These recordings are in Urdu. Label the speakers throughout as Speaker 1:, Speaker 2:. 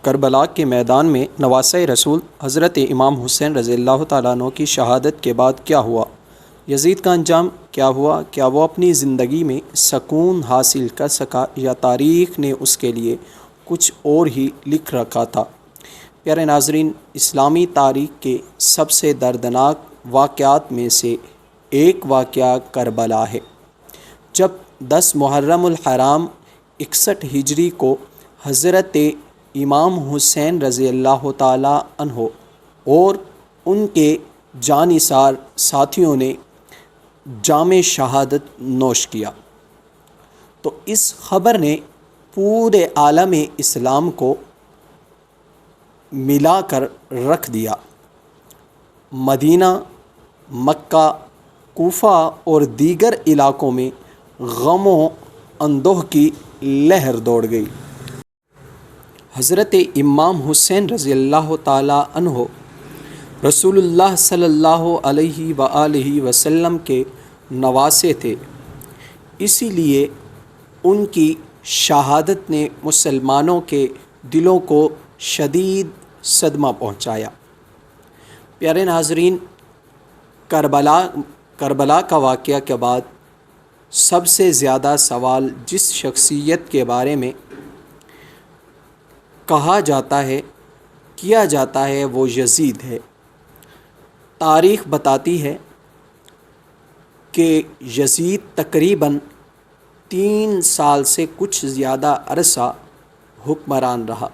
Speaker 1: کربلا کے میدان میں نواسۂ رسول حضرت امام حسین رضی اللہ تعالیٰ عنہ کی شہادت کے بعد کیا ہوا؟ یزید کا انجام کیا ہوا؟ کیا وہ اپنی زندگی میں سکون حاصل کر سکا یا تاریخ نے اس کے لیے کچھ اور ہی لکھ رکھا تھا؟ پیارے ناظرین، اسلامی تاریخ کے سب سے دردناک واقعات میں سے ایک واقعہ کربلا ہے، جب 10 محرم الحرام 61 ہجری کو حضرت امام حسین رضی اللہ تعالیٰ عنہ اور ان کے جانثار ساتھیوں نے جام شہادت نوش کیا تو اس خبر نے پورے عالم اسلام کو ملا کر رکھ دیا۔ مدینہ، مکہ، کوفہ اور دیگر علاقوں میں غم و اندوہ کی لہر دوڑ گئی۔ حضرت امام حسین رضی اللہ تعالیٰ عنہ رسول اللہ صلی اللہ علیہ وآلہ وسلم کے نواسے تھے، اسی لیے ان کی شہادت نے مسلمانوں کے دلوں کو شدید صدمہ پہنچایا۔ پیارے ناظرین، کربلا کا واقعہ کے بعد سب سے زیادہ سوال جس شخصیت کے بارے میں کیا جاتا ہے وہ یزید ہے۔ تاریخ بتاتی ہے کہ یزید تقریباً 3 سال سے کچھ زیادہ عرصہ حکمران رہا۔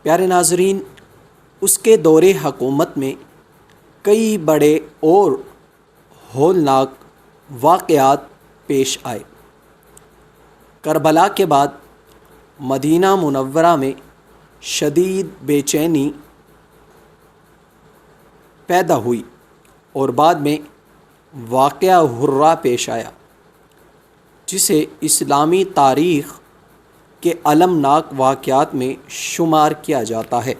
Speaker 1: پیارے ناظرین، اس کے دور حکومت میں کئی بڑے اور ہولناک واقعات پیش آئے۔ کربلا کے بعد مدینہ منورہ میں شدید بے چینی پیدا ہوئی اور بعد میں واقعہ حرہ پیش آیا، جسے اسلامی تاریخ کے المناک واقعات میں شمار کیا جاتا ہے۔